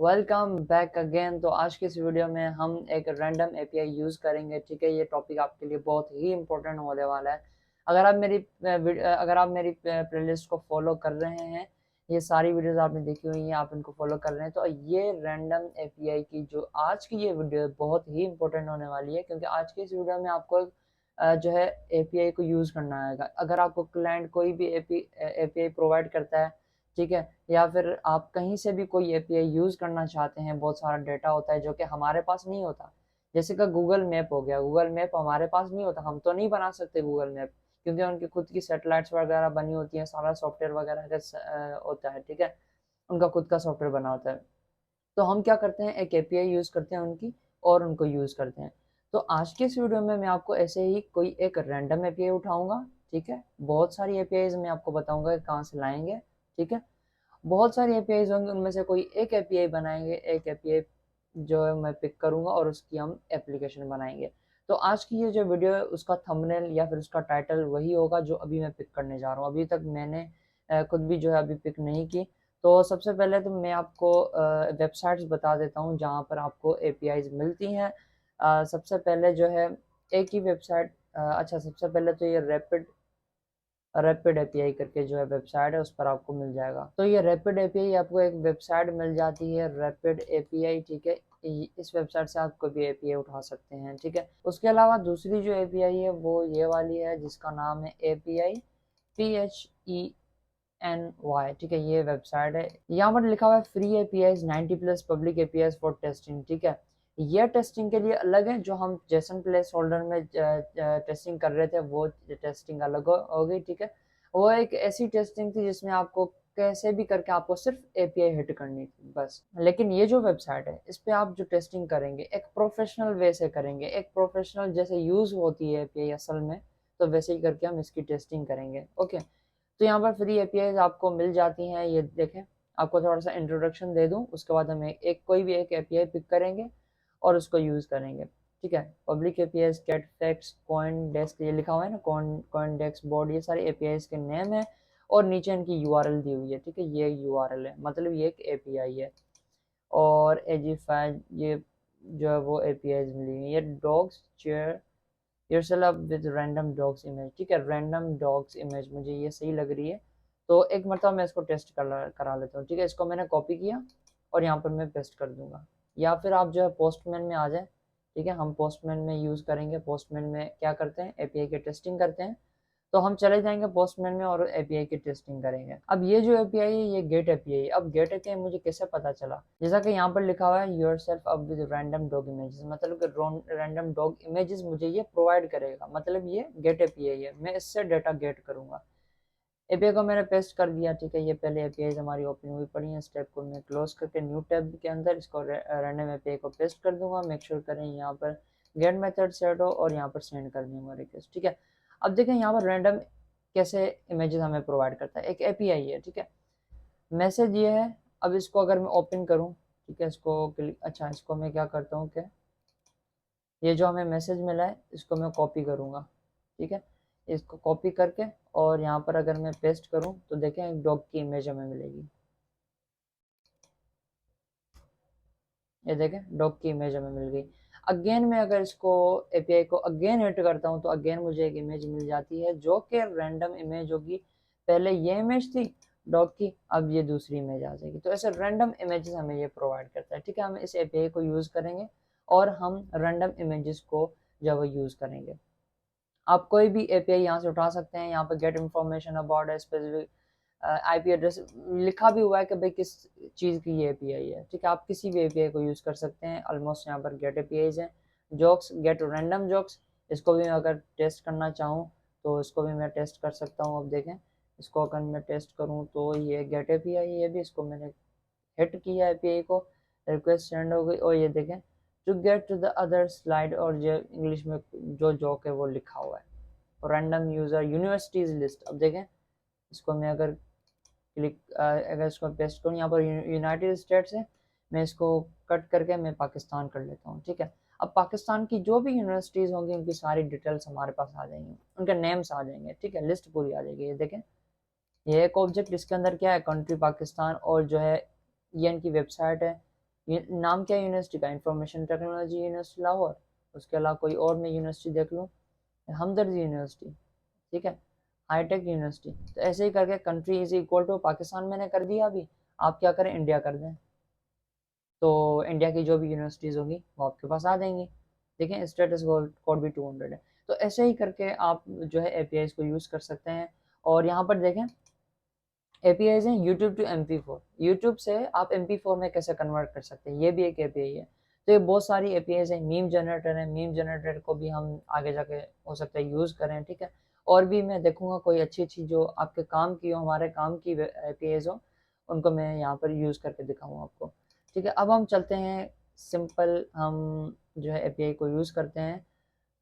Welcome back again. तो आज की इस वीडियो में हम एक रैंडम एपीआई यूज़ करेंगे। ठीक है, ये टॉपिक आपके लिए बहुत ही इंपॉर्टेंट होने वाला है। अगर आप मेरी प्लेलिस्ट को फॉलो कर रहे हैं, ये सारी वीडियोस आपने देखी हुई हैं, आप इनको फॉलो कर रहे हैं, तो ये रैंडम एपीआई की जो आज की ये वीडियो है बहुत ही इंपॉर्टेंट होने वाली है, क्योंकि आज की इस वीडियो में आपको जो है एपीआई को यूज़ करना आएगा। अगर आपको क्लाइंट कोई भी एपीआई प्रोवाइड करता है, ठीक है, या फिर आप कहीं से भी कोई एपीआई यूज़ करना चाहते हैं, बहुत सारा डेटा होता है जो कि हमारे पास नहीं होता। जैसे कि गूगल मैप हो गया, गूगल मैप हमारे पास नहीं होता, हम तो नहीं बना सकते गूगल मैप, क्योंकि उनकी खुद की सैटेलाइट्स वगैरह बनी होती हैं, सारा सॉफ्टवेयर वगैरह का होता है। ठीक है, उनका खुद का सॉफ्टवेयर बना होता है। तो हम क्या करते हैं, एक एपीआई यूज़ करते हैं उनकी और उनको यूज़ करते हैं। तो आज के इस वीडियो में मैं आपको ऐसे ही कोई एक रैंडम एपीआई उठाऊंगा। ठीक है, बहुत सारी एपीआईज मैं आपको बताऊंगा कि कहाँ से लाएंगे। ठीक है, बहुत सारी एपीआईज होंगी, उनमें से कोई एक एपीआई बनाएंगे, एक एपीआई जो है मैं पिक करूंगा और उसकी हम एप्लीकेशन बनाएंगे। तो आज की ये जो वीडियो है उसका थंबनेल या फिर उसका टाइटल वही होगा जो अभी मैं पिक करने जा रहा हूँ। अभी तक मैंने खुद भी जो है अभी पिक नहीं की। तो सबसे पहले तो मैं आपको वेबसाइट्स बता देता हूँ जहाँ पर आपको एपीआईज मिलती हैं। सबसे पहले जो है एक ही वेबसाइट, अच्छा सबसे पहले तो ये रैपिड एपीआई करके जो है वेबसाइट है, उस पर आपको मिल जाएगा। तो ये रैपिड एपीआई आपको एक वेबसाइट मिल जाती है, रैपिड एपीआई। ठीक है, इस वेबसाइट से आप कोई भी एपीआई उठा सकते हैं। ठीक है, उसके अलावा दूसरी जो एपीआई है वो ये वाली है, जिसका नाम है एपीआई PHENY। ठीक है, ये वेबसाइट है। यहाँ पर लिखा हुआ है free APIs 90+ public APIs for testing. ठीक है, ये टेस्टिंग के लिए अलग है। जो हम जेसन प्लेस होल्डर में टेस्टिंग कर रहे थे वो टेस्टिंग अलग हो गई। ठीक है, वो एक ऐसी टेस्टिंग थी जिसमें आपको कैसे भी करके आपको सिर्फ एपीआई हिट करनी थी बस। लेकिन ये जो वेबसाइट है, इस पे आप जो टेस्टिंग करेंगे एक प्रोफेशनल वे से करेंगे, एक प्रोफेशनल जैसे यूज होती है एपीआई असल में, तो वैसे ही करके हम इसकी टेस्टिंग करेंगे। ओके, तो यहाँ पर फ्री एपीआईज आपको मिल जाती हैं। ये देखें, आपको थोड़ा सा इंट्रोडक्शन दे दूँ, उसके बाद हम एक कोई भी एक एपीआई पिक करेंगे और उसको यूज़ करेंगे। ठीक है, public APIs, cat facts, coin desk, ये लिखा हुआ है ना, कॉइन डेस्क बोर्ड, ये सारे एपीआईज के नेम है और नीचे इनकी यूआरएल दी हुई है। ठीक है, ये यूआरएल है, मतलब ये एक एपीआई है। और एजीफाई, ये जो है वो एपीआईज मिली हुई है। ये dogs chair yourself with random dogs image। ठीक है, random dogs image मुझे ये सही लग रही है, तो एक मरतबा मैं इसको टेस्ट करा लेता हूँ। ठीक है, इसको मैंने कॉपी किया और यहाँ पर मैं पेस्ट कर दूंगा। या फिर आप जो है पोस्टमैन में आ जाए। ठीक है, हम पोस्टमैन में यूज़ करेंगे। पोस्टमैन में क्या करते हैं, एपीआई की टेस्टिंग करते हैं। तो हम चले जाएंगे पोस्टमैन में और एपीआई की टेस्टिंग करेंगे। अब ये जो एपीआई है ये गेट एपीआई। अब गेट एपीआई मुझे कैसे पता चला, जैसा कि यहाँ पर लिखा हुआ है yourself up with random dog images, मतलब कि रैंडम डॉग इमेजेस मुझे ये प्रोवाइड करेगा, मतलब ये गेट एपीआई है, मैं इससे डेटा गेट करूंगा। एपीआई को मैंने पेस्ट कर दिया। ठीक है, ये पहले एपीआई हमारी ओपन हुई पड़ी है। स्टेप को मैं क्लोज करके न्यू टैब के अंदर इसको रैंडम एपीआई को पेस्ट कर दूंगा। मेक श्योर करें यहाँ पर गेट मेथड सेट हो और यहाँ पर सेंड कर दूंगा रिक्वेस्ट। ठीक है, अब देखें यहाँ पर रैंडम कैसे इमेजेस हमें प्रोवाइड करता है, एक एपीआई है। ठीक है, मैसेज ये है। अब इसको अगर मैं ओपन करूँ, ठीक है, इसको अच्छा इसको मैं क्या करता हूँ कि ये जो हमें मैसेज मिला है इसको मैं कॉपी करूँगा। ठीक है, इसको कॉपी करके और यहाँ पर अगर मैं पेस्ट करूँ तो देखें एक डॉग की इमेज हमें मिलेगी। ये देखें डॉग की इमेज हमें मिल गई। अगेन मैं अगर इसको एपीआई को अगेन हिट करता हूँ तो अगेन मुझे एक इमेज मिल जाती है जो कि रैंडम इमेज होगी। पहले ये इमेज थी डॉग की, अब ये दूसरी इमेज आ जाएगी। तो ऐसे रैंडम इमेजेस हमें ये प्रोवाइड करता है। ठीक है, हम इस एपीआई को यूज़ करेंगे और हम रैंडम इमेजेस को जब यूज़ करेंगे। आप कोई भी एपीआई यहाँ से उठा सकते हैं। यहाँ पर get information about a specific IP address लिखा भी हुआ है कि भाई किस चीज़ की ये एपीआई है। ठीक है, आप किसी भी एपीआई को यूज़ कर सकते हैं। ऑलमोस्ट यहाँ पर गेट एपीआईज हैं। जॉक्स, गेट रैंडम जॉक्स, इसको भी मैं अगर टेस्ट करना चाहूँ तो इसको भी मैं टेस्ट कर सकता हूँ। अब देखें, इसको अगर मैं टेस्ट करूँ तो ये गेट एपीआई, ये भी इसको मैंने हिट किया एपीआई को, रिक्वेस्ट सेंड हो गई। और ये देखें to get to the other slide, और ये इंग्लिश में जो जॉक है वो लिखा हुआ है रैंडम यूज़र यूनिवर्सिटीज़ लिस्ट। अब देखें, इसको मैं अगर अगर इसको पेस्ट करूँ, यहाँ पर यूनाइटेड स्टेट्स है, मैं इसको कट करके मैं पाकिस्तान कर लेता हूँ। ठीक है, अब पाकिस्तान की जो भी यूनिवर्सिटीज़ होंगी उनकी सारी डिटेल्स हमारे पास आ जाएंगी, उनके नेम्स आ जाएंगे। ठीक है, लिस्ट पूरी आ जाएगी। ये देखें, ये एक ऑब्जेक्ट, इसके अंदर क्या है, कंट्री पाकिस्तान, और जो है ये इनकी वेबसाइट है। नाम क्या है यूनिवर्सिटी का? Information technology university Lahore. उसके अलावा कोई और मैं यूनिवर्सिटी देख लूँ, हमदर्द यूनिवर्सिटी, ठीक है, हाईटेक यूनिवर्सिटी। तो ऐसे ही करके country is equal to Pakistan मैंने कर दिया। अभी आप क्या करें, इंडिया कर दें, तो इंडिया की जो भी यूनिवर्सिटीज़ होंगी वो आपके पास आ जाएंगी। देखें स्टेटस कोड भी 200 है। तो ऐसे ही करके आप जो है एपीआईज़ को यूज़ कर सकते हैं। और यहाँ पर देखें एपीआईज़ हैं यूट्यूब टू MP4, यूट्यूब से आप MP4 में कैसे कन्वर्ट कर सकते हैं, ये भी एक एपीआई है। तो ये बहुत सारी एपीआईज़ हैं। मीम जनरेटर है, मीम जनरेटर को भी हम आगे जाके हो सकता है यूज़ करें, ठीक है। और भी मैं देखूंगा कोई अच्छी अच्छी जो आपके काम की हो, हमारे काम की एपीआईज़ हो, उनको मैं यहाँ पर यूज़ करके दिखाऊँ आपको, ठीक है। अब हम चलते हैं सिंपल, हम जो है एपीआई को यूज़ करते हैं।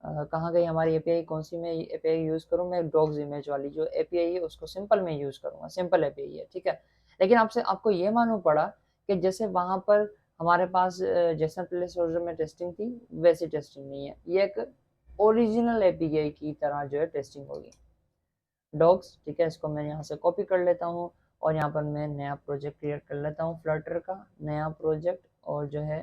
कहाँ गई हमारी एपीआई, कौन सी मैं एपीआई यूज़ करूँ? मैं डॉग्स इमेज वाली जो एपीआई है उसको सिंपल में यूज़ करूँगा, सिंपल एपीआई है, ठीक है। लेकिन आपको ये मालूम पड़ा कि जैसे वहाँ पर हमारे पास जेसन प्लेस होल्डर में टेस्टिंग थी, वैसी टेस्टिंग नहीं है, ये एक ओरिजिनल एपीआई की तरह जो है टेस्टिंग होगी डॉग्स, ठीक है। इसको मैं यहाँ से कॉपी कर लेता हूँ और यहाँ पर मैं नया प्रोजेक्ट क्रिएट कर लेता हूँ, फ्लटर का नया प्रोजेक्ट, और जो है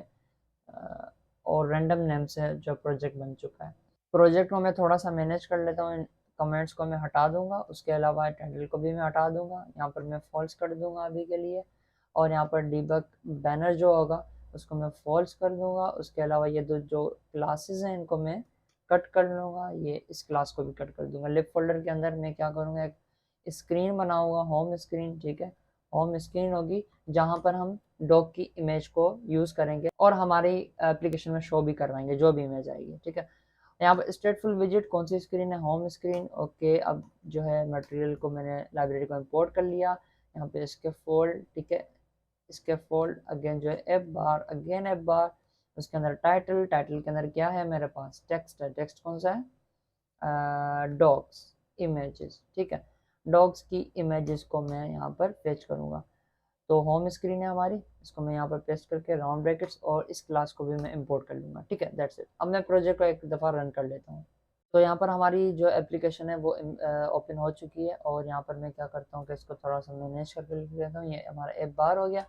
और रैंडम नेम से जो प्रोजेक्ट बन चुका है। प्रोजेक्ट को मैं थोड़ा सा मैनेज कर लेता हूँ, कमेंट्स को मैं हटा दूंगा, उसके अलावा टाइटल को भी मैं हटा दूंगा, यहाँ पर मैं फॉल्स कर दूंगा अभी के लिए। और यहाँ पर डिबग बैनर जो होगा उसको मैं फॉल्स कर दूंगा। उसके अलावा ये दो जो क्लासेस हैं इनको मैं कट कर लूँगा, ये इस क्लास को भी कट कर दूंगा। लिप फोल्डर के अंदर मैं क्या करूँगा, एक स्क्रीन बनाऊंगा, होम स्क्रीन, ठीक है। होम स्क्रीन होगी जहाँ पर हम डॉग की इमेज को यूज़ करेंगे और हमारी एप्लीकेशन में शो भी करवाएंगे जो भी इमेज आएगी, ठीक है। यहाँ पर स्टेटफुल विजिट कौन सी स्क्रीन है, होम स्क्रीन, ओके। अब जो है मटेरियल को मैंने लाइब्रेरी को इंपोर्ट कर लिया, यहाँ पे इसके फोल्ड, ठीक है, इसके फोल्ड अगेन जो है F bar, again F bar, उसके अंदर टाइटल, टाइटल के अंदर क्या है मेरे पास, टेक्स्ट है, टेक्स्ट कौन सा है, डॉग्स इमेजेस, ठीक है। डॉग्स की इमेजेस को मैं यहाँ पर फेच करूँगा। तो होम स्क्रीन है हमारी, इसको मैं यहाँ पर पेस्ट करके राउंड ब्रैकेट्स और इस क्लास को भी मैं इंपोर्ट कर लूँगा, ठीक है। That's it. अब मैं प्रोजेक्ट को एक दफ़ा रन कर लेता हूँ। तो यहाँ पर हमारी जो एप्लीकेशन है वो ओपन हो चुकी है और यहाँ पर मैं क्या करता हूँ कि इसको थोड़ा सा मैनेज करके लिख देता हूँ। ये हमारा ऐप बार हो गया।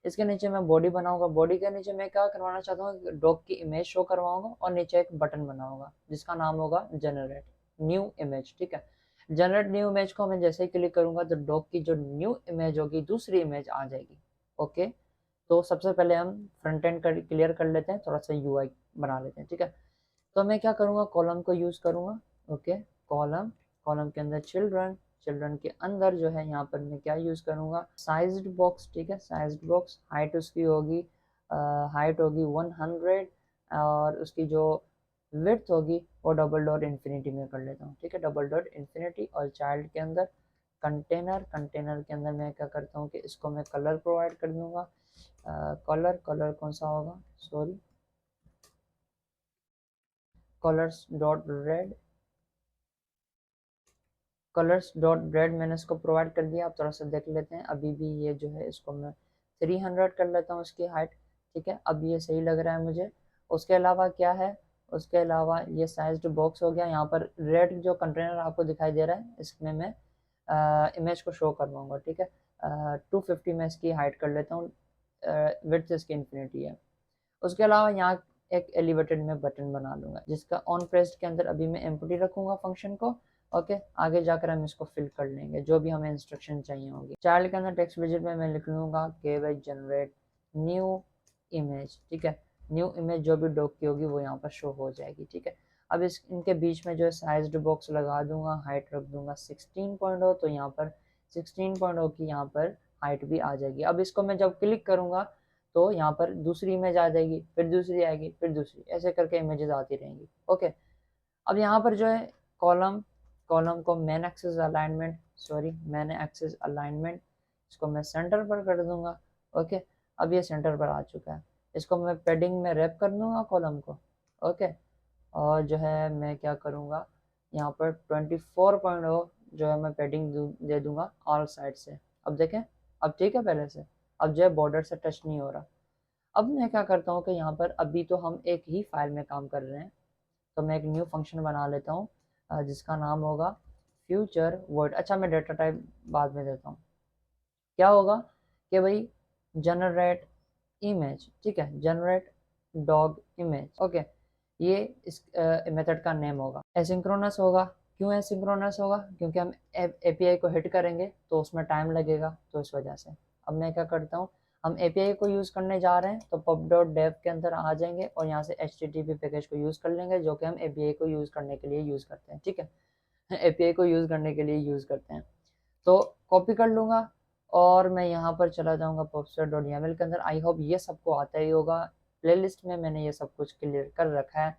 इसके नीचे मैं बॉडी बनाऊंगा, बॉडी के नीचे मैं क्या करवाना चाहता हूँ, डॉग की इमेज शो करवाऊंगा और नीचे एक बटन बनाऊंगा जिसका नाम होगा जनरेट न्यू इमेज, ठीक है। जनरेट न्यू इमेज को मैं जैसे ही क्लिक करूंगा तो डॉग की जो न्यू इमेज होगी दूसरी इमेज आ जाएगी, ओके। तो सबसे पहले हम फ्रंट एंड क्लियर कर लेते हैं, थोड़ा सा यूआई बना लेते हैं, ठीक है। तो मैं क्या करूँगा, कॉलम को यूज़ करूँगा, ओके। कॉलम, कॉलम के अंदर चिल्ड्रन, चिल्ड्रन के अंदर जो है यहाँ पर मैं क्या यूज़ करूँगा, साइज्ड बॉक्स, ठीक है। साइज्ड बॉक्स, हाइट उसकी होगी, हाइट होगी 100 और उसकी जो विड्थ होगी वो डबल डॉट इन्फिनिटी में कर लेता हूँ, ठीक है, डबल डॉट इन्फिनिटी। और चाइल्ड के अंदर कंटेनर, कंटेनर के अंदर मैं क्या करता हूँ कि इसको मैं कलर प्रोवाइड कर दूँगा। कलर, कलर कौन सा होगा, sorry, colours dot red, colours dot red मैंने इसको प्रोवाइड कर दिया। आप थोड़ा सा देख लेते हैं, अभी भी ये जो है इसको मैं 300 कर लेता हूँ इसकी हाइट, ठीक है। अब ये सही लग रहा है मुझे। उसके अलावा क्या है, उसके अलावा ये साइज्ड बॉक्स हो गया। यहाँ पर रेड जो कंटेनर आपको दिखाई दे रहा है इसमें मैं इमेज को शो करवाऊँगा, ठीक है। 250 में इसकी हाइट कर लेता हूँ, विड्थ इसकी इन्फिनिटी है। उसके अलावा यहाँ एक एलिवेटेड में बटन बना लूँगा जिसका ऑन प्रेस्ड के अंदर अभी मैं एम्प्टी रखूँगा फंक्शन को, ओके। आगे जाकर हम इसको फिल कर लेंगे जो भी हमें इंस्ट्रक्शन चाहिए होगी। चाइल्ड के अंदर टेक्स्ट विजेट में मैं लिख लूँगा के वाई जनरेट न्यू इमेज, ठीक है। न्यू इमेज जो भी डॉग की होगी वो यहाँ पर शो हो जाएगी, ठीक है। अब इनके बीच में जो है साइज्ड बॉक्स लगा दूंगा, हाइट रख दूंगा 16.0, तो यहाँ पर 16.0 की यहाँ पर हाइट भी आ जाएगी। अब इसको मैं जब क्लिक करूँगा तो यहाँ पर दूसरी इमेज आ जाएगी, फिर दूसरी आएगी, फिर दूसरी, ऐसे करके इमेजेस आती रहेंगी, ओके। अब यहाँ पर जो है कॉलम, कॉलम को main axis alignment, sorry, main axis alignment, इसको मैं सेंटर पर कर दूंगा, ओके। अब ये सेंटर पर आ चुका है। इसको मैं पैडिंग में रैप कर दूंगा कॉलम को, ओके। और जो है मैं क्या करूँगा, यहाँ पर 24.0 जो है मैं पैडिंग दे दूंगा ऑल साइड से। अब देखें, अब ठीक है पहले से, अब जो है बॉर्डर से टच नहीं हो रहा। अब मैं क्या करता हूँ कि यहाँ पर अभी तो हम एक ही फाइल में काम कर रहे हैं, तो मैं एक न्यू फंक्शन बना लेता हूँ जिसका नाम होगा फ्यूचर वर्ड। अच्छा, मैं डेटा टाइप बाद में देता हूँ। क्या होगा कि भाई जनरेट इमेज, ठीक है, जनरेट डॉग इमेज, ओके। ये इस मेथड का नेम होगा। एसिंक्रोनस होगा, क्यों एसिंक्रोनस होगा? क्योंकि हम एपीआई को हिट करेंगे तो उसमें टाइम लगेगा, तो इस वजह से। अब मैं क्या करता हूँ, हम एपीआई को यूज़ करने जा रहे हैं तो pub.dev के अंदर आ जाएंगे और यहाँ से http पैकेज को यूज़ कर लेंगे, जो कि हम एपीआई को यूज़ करने के लिए यूज़ करते हैं, ठीक है। एपीआई को यूज़ करने के लिए यूज़ करते हैं, तो कॉपी कर लूँगा और मैं यहाँ पर चला जाऊँगा popster.yaml के अंदर। आई होप ये सबको आता ही होगा, प्लेलिस्ट में मैंने ये सब कुछ क्लियर कर रखा है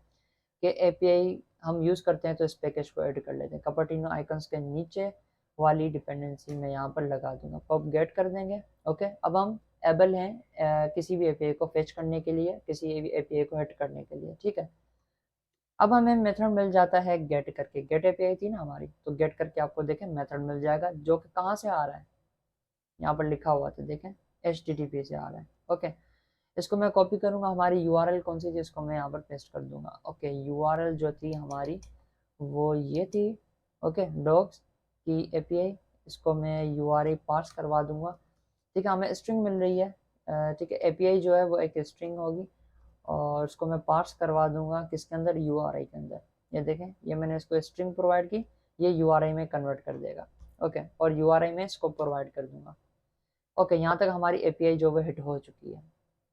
कि एपीआई हम यूज़ करते हैं तो इस पैकेज को ऐड कर लेते हैं। कपर्टिनो आइकन्स के नीचे वाली डिपेंडेंसी मैं यहाँ पर लगा दूंगा, पब गेट कर देंगे, ओके। अब हम एबल हैं किसी भी एपीआई को फेच करने के लिए, किसी भी एपीआई को हिट करने के लिए, ठीक है। अब हमें मेथड मिल जाता है गेट करके, गेट एपीआई थी ना हमारी, तो गेट करके आपको देखें मेथड मिल जाएगा, जो कि कहाँ से आ रहा है, यहाँ पर लिखा हुआ था देखें, HTTP से आ रहा है, ओके। इसको मैं कॉपी करूँगा, हमारी यूआरएल कौन सी थी इसको मैं यहाँ पर पेस्ट कर दूंगा, ओके। यूआरएल जो थी हमारी वो ये थी, ओके, डॉग्स की एपीआई, इसको मैं यूआरएल पास करवा दूंगा, ठीक है। हमें स्ट्रिंग मिल रही है, ठीक है। एपीआई जो है वो एक स्ट्रिंग होगी और इसको मैं पार्स करवा दूंगा किसके अंदर, यूआरआई के अंदर। ये देखें, ये मैंने इसको स्ट्रिंग प्रोवाइड की, ये यूआरआई में कन्वर्ट कर देगा, ओके। और यूआरआई में इसको प्रोवाइड कर दूंगा, ओके। यहाँ तक हमारी एपीआई जो वो हिट हो चुकी है।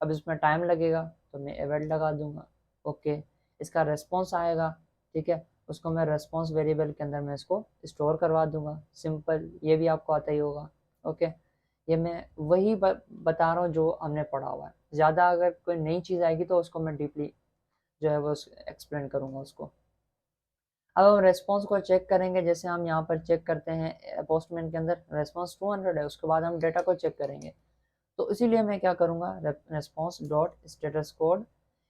अब इसमें टाइम लगेगा तो मैं एवेट लगा दूंगा, ओके। इसका रेस्पॉन्स आएगा, ठीक है, उसको मैं रेस्पॉन्स वेरिएबल के अंदर मैं इसको स्टोर करवा दूंगा, सिंपल, ये भी आपको आता ही होगा, ओके। ये मैं वही बता रहा हूँ जो हमने पढ़ा हुआ है, ज़्यादा अगर कोई नई चीज़ आएगी तो उसको मैं डीपली जो है वो एक्सप्लेन करूँगा उसको। अब हम रेस्पॉन्स को चेक करेंगे, जैसे हम यहाँ पर चेक करते हैं पोस्टमैन के अंदर रेस्पॉन्स 200 है, उसके बाद हम डेटा को चेक करेंगे, तो इसीलिए मैं क्या करूँगा, रेस्पॉन्स डॉट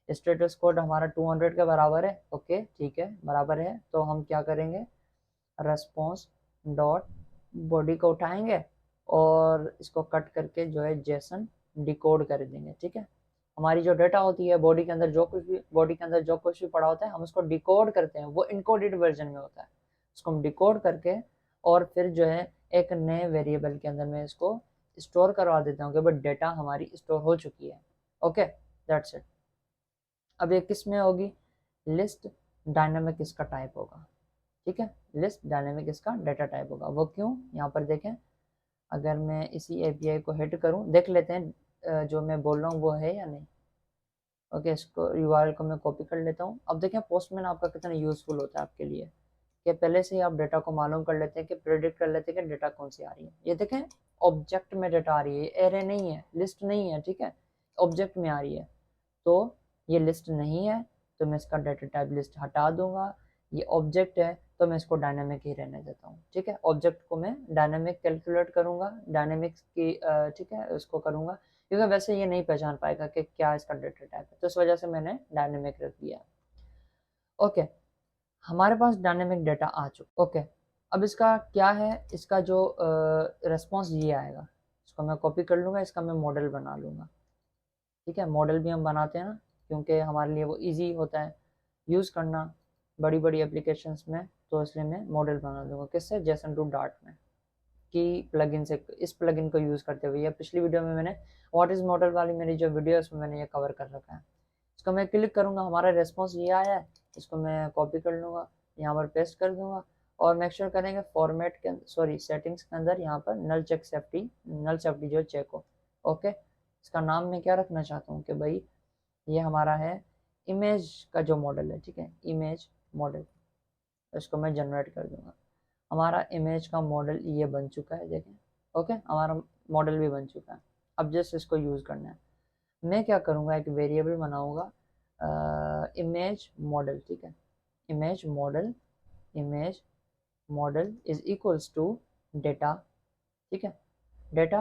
स्टेटस कोड हमारा 200 के बराबर है, ओके, ठीक है, बराबर है। तो हम क्या करेंगे, रेस्पॉन्स डॉट बॉडी को उठाएंगे और इसको कट करके जो है जेसन डिकोड कर देंगे, ठीक है। हमारी जो डेटा होती है बॉडी के अंदर, बॉडी के अंदर जो कुछ भी पड़ा होता है हम उसको डिकोड करते हैं, वो इनकोडेड वर्जन में होता है, उसको हम डिकोड करके और फिर जो है एक नए वेरिएबल के अंदर मैं इसको स्टोर करवा देता हूँ कि भाई डेटा हमारी स्टोर हो चुकी है, ओके, दैट्स इट। अब ये किस में होगी, लिस्ट डायनामिक इसका टाइप होगा, ठीक है, लिस्ट डायनामिक इसका डेटा टाइप होगा। वो क्यों, यहाँ पर देखें, अगर मैं इसी एपीआई को हिट करूँ, देख लेते हैं जो मैं बोल रहा हूँ वो है या नहीं, ओके। इसको यूआरएल को मैं कॉपी कर लेता हूँ। अब देखें पोस्टमैन आपका कितना यूज़फुल होता है आपके लिए, कि पहले से ही आप डेटा को मालूम कर लेते हैं, कि प्रेडिक्ट कर लेते हैं कि डेटा कौन सी आ रही है। ये देखें ऑब्जेक्ट में डेटा आ रही है, एरे नहीं है, लिस्ट नहीं है, ठीक है, ऑब्जेक्ट में आ रही है, तो ये लिस्ट नहीं है तो मैं इसका डेटा टाइप लिस्ट हटा दूंगा। ये ऑब्जेक्ट है तो मैं इसको डायनामिक ही रहने देता हूँ, ठीक है। ऑब्जेक्ट को मैं डायनामिक कैलकुलेट करूँगा, डायनामिक्स की ठीक है उसको करूँगा, क्योंकि वैसे ये नहीं पहचान पाएगा कि क्या इसका डेटा टाइप है, तो इस वजह से मैंने डायनामिक रख दिया, ओके। हमारे पास डायनेमिक डेटा आ चुका, ओके। अब इसका क्या है, इसका जो रेस्पॉन्स ये आएगा, इसको मैं कॉपी कर लूँगा, इसका मैं मॉडल बना लूँगा, ठीक है। मॉडल भी हम बनाते हैं ना, क्योंकि हमारे लिए वो इजी होता है यूज़ करना बड़ी बड़ी एप्लीकेशंस में, तो इसलिए मैं मॉडल बना दूँगा, किससे, जेसन टू डार्ट में, की प्लगइन से, इस प्लगइन को यूज़ करते हुए। या पिछली वीडियो में मैंने व्हाट इज़ मॉडल वाली मेरी जो वीडियो है उसमें मैंने ये कवर कर रखा है। इसको मैं क्लिक करूँगा, हमारा रेस्पॉन्स ये आया है, इसको मैं कॉपी कर लूँगा, यहाँ पर पेस्ट कर दूँगा और मेक श्योर करेंगे फॉर्मेट के सॉरी सेटिंग्स के अंदर यहाँ पर नल सेफ्टी जो चेक हो, ओके। इसका नाम मैं क्या रखना चाहता हूँ कि भाई ये हमारा है इमेज का जो मॉडल है, ठीक है, इमेज मॉडल, इसको मैं जनरेट कर दूँगा। हमारा इमेज का मॉडल ये बन चुका है, देखें, ओके, हमारा मॉडल भी बन चुका है। अब जस्ट इसको यूज़ करना है, मैं क्या करूँगा, एक वेरिएबल बनाऊँगा इमेज मॉडल, ठीक है, image model is equals to data, ठीक है, डेटा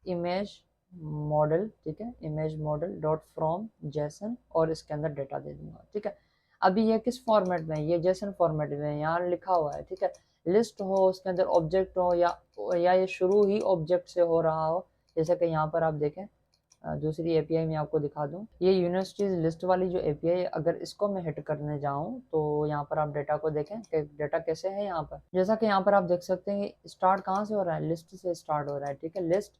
इमेज मॉडल, ठीक है, image model dot from JSON और इसके अंदर डेटा दे दूंगा, ठीक है। अभी ये किस फॉर्मेट में है, ये जेसन फॉर्मेट में है, यहाँ लिखा हुआ है, ठीक है। लिस्ट हो उसके अंदर ऑब्जेक्ट हो या ये शुरू ही ऑब्जेक्ट से हो रहा हो, जैसे कि यहाँ पर आप देखें दूसरी एपीआई में आपको दिखा दूं, ये यूनिवर्सिटीज लिस्ट वाली जो एपीआई, अगर इसको मैं हिट करने जाऊं तो यहाँ पर आप डेटा को देखें कि डेटा कैसे है। यहाँ पर जैसा कि यहाँ पर आप देख सकते हैं स्टार्ट कहाँ से हो रहा है, लिस्ट से स्टार्ट हो रहा है, ठीक है, लिस्ट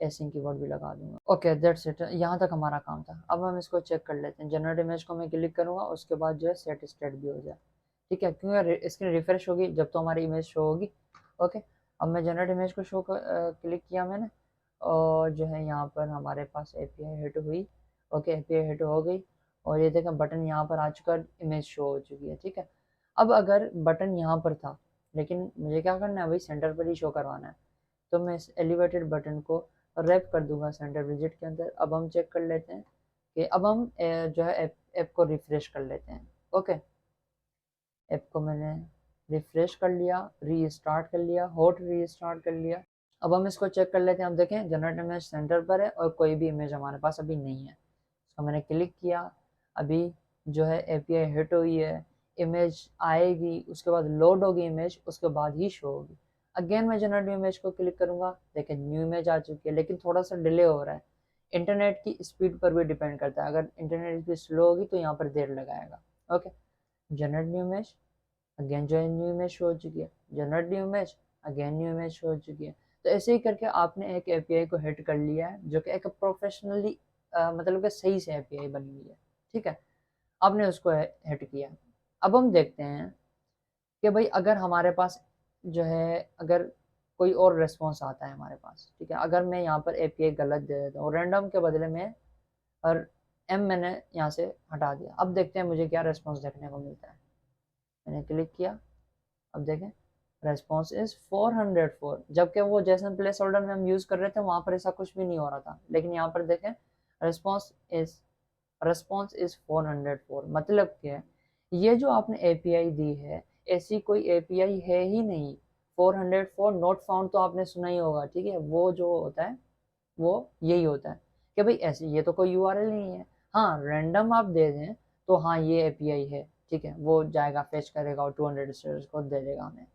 एसिंग कीवर्ड भी लगा दूंगा। ओके दैट्स इट, यहाँ तक हमारा काम था। अब हम इसको चेक कर लेते हैं। जनरेट इमेज को मैं क्लिक करूँगा, उसके बाद जो है सेट स्टेट भी हो जाए, ठीक है, क्योंकि स्क्रीन रिफ्रेश होगी जब तो हमारी इमेज शो होगी। ओके, अब मैं जनरेट इमेज को क्लिक किया मैंने, और जो है यहाँ पर हमारे पास API हिट हुई। ओके, API हिट हो गई, और ये देखें बटन यहाँ पर आ चुका है, इमेज शो हो चुकी है, ठीक है। अब अगर बटन यहाँ पर था, लेकिन मुझे क्या करना है, वही सेंटर पर ही शो करवाना है, तो मैं इस एलिवेटेड बटन को रैप कर दूंगा सेंटर विजिट के अंदर। अब हम चेक कर लेते हैं कि अब हम जो है ऐप को रिफ्रेश कर लेते हैं। ओके, ऐप को मैंने रिफ्रेश कर लिया, रीस्टार्ट कर लिया, हॉट रीस्टार्ट कर लिया। अब हम इसको चेक कर लेते हैं। हम देखें जनरेट इमेज सेंटर पर है और कोई भी इमेज हमारे पास अभी नहीं है। तो मैंने क्लिक किया, अभी जो है API हिट हुई है, इमेज आएगी, उसके बाद लोड होगी इमेज, उसके बाद ही शो होगी। अगेन मैं जनरेट इमेज को क्लिक करूंगा, देखें न्यू इमेज आ चुकी है, लेकिन थोड़ा सा डिले हो रहा है। इंटरनेट की स्पीड पर भी डिपेंड करता है, अगर इंटरनेट स्पीड स्लो होगी तो यहाँ पर देर लगाएगा। Okay, generate new image, again जो है न्यू इमेज शो हो चुकी है, generate new image, again new image show हो चुकी है। तो ऐसे ही करके आपने एक API को हिट कर लिया है, जो कि एक प्रोफेशनली मतलब कि सही से API बनी हुई है, ठीक है। आपने उसको हिट किया। अब हम देखते हैं कि भाई अगर हमारे पास जो है, अगर कोई और रेस्पॉन्स आता है हमारे पास, ठीक है, अगर मैं यहाँ पर API गलत दे देता हूँ, रैंडम के बदले में और मैंने यहाँ से हटा दिया। अब देखते हैं मुझे क्या रेस्पॉन्स देखने को मिलता है। मैंने क्लिक किया, अब देखें रेस्पॉन्स इज 404, जबकि वो जैसन प्लेस होल्डर में हम यूज कर रहे थे वहां पर ऐसा कुछ भी नहीं हो रहा था, लेकिन यहाँ पर देखें रेस्पॉन्स इज रेस्पॉन्स इज 404। मतलब क्या है, ये जो आपने API दी है, ऐसी कोई API है ही नहीं। 404 नॉट फाउंड तो आपने सुना ही होगा, ठीक है, वो जो होता है वो यही होता है कि भाई ऐसे ये तो कोई URL नहीं है। हाँ, रैंडम आप दे दें तो हाँ ये API है, ठीक है, वो जाएगा फेच करेगा और 200 स्टेटस कोड दे देगा हमें।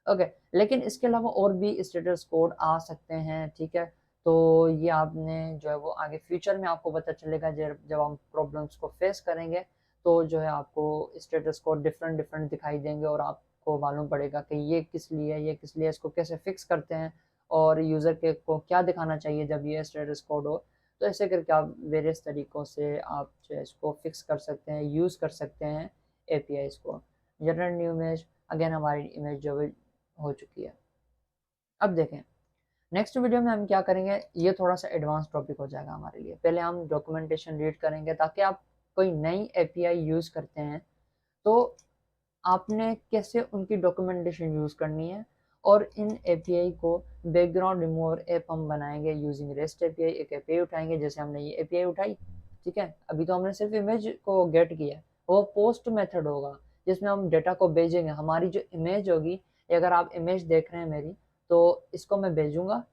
ओके, लेकिन इसके अलावा और भी स्टेटस कोड आ सकते हैं, ठीक है। तो ये आपने जो है वो आगे फ्यूचर में आपको पता चलेगा, जब हम प्रॉब्लम्स को फेस करेंगे तो जो है आपको स्टेटस कोड डिफरेंट डिफरेंट दिखाई देंगे, और आपको मालूम पड़ेगा कि ये किस लिए है, ये किस लिए, इसको कैसे फिक्स करते हैं, और यूज़र के को क्या दिखाना चाहिए जब ये स्टेटस कोड हो। तो ऐसे करके आप वेरियस तरीक़ों से आप जो है इसको फिक्स कर सकते हैं, यूज़ कर सकते हैं APIs को। जनरेट न्यू इमेज, अगेन हमारी इमेज जो है हो चुकी है। अब देखें नेक्स्ट वीडियो में हम क्या करेंगे, ये थोड़ा सा एडवांस टॉपिक हो जाएगा हमारे लिए। पहले हम डॉक्यूमेंटेशन रीड करेंगे, ताकि आप कोई नई API यूज़ करते हैं तो आपने कैसे उनकी डॉक्यूमेंटेशन यूज़ करनी है, और इन API को बैकग्राउंड रिमूवर ऐप हम बनाएंगे यूजिंग रेस्ट API। एक API उठाएंगे, जैसे हमने ये API उठाई, ठीक है, अभी तो हमने सिर्फ इमेज को गेट किया, वो पोस्ट मेथड होगा जिसमें हम डेटा को भेजेंगे। हमारी जो इमेज होगी, अगर आप इमेज देख रहे हैं मेरी, तो इसको मैं भेजूंगा,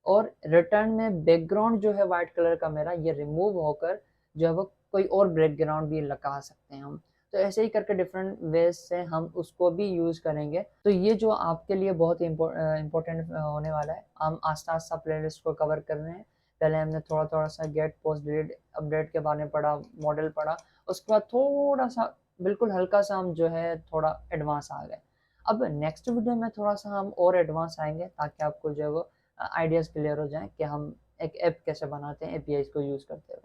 और रिटर्न में बैकग्राउंड जो है वाइट कलर का मेरा, ये रिमूव होकर जो है वो कोई और बैकग्राउंड भी लगा सकते हैं हम। तो ऐसे ही करके डिफरेंट वेज से हम उसको भी यूज़ करेंगे। तो ये जो आपके लिए बहुत ही इम्पोर्टेंट होने वाला है। हम आस्ता आस्ता प्लेलिस्ट को कवर कर रहे हैं। पहले हमने थोड़ा थोड़ा सा गेट पोस्ट डिलीट अपडेट के बारे में पढ़ा, मॉडल पढ़ा, उसके बाद थोड़ा सा बिल्कुल हल्का सा हम जो है थोड़ा एडवांस आ गए। अब नेक्स्ट वीडियो में थोड़ा सा हम और एडवांस आएंगे, ताकि आपको जो है वो आइडियाज़ क्लियर हो जाएं कि हम एक ऐप कैसे बनाते हैं APIs को यूज़ करते हुए।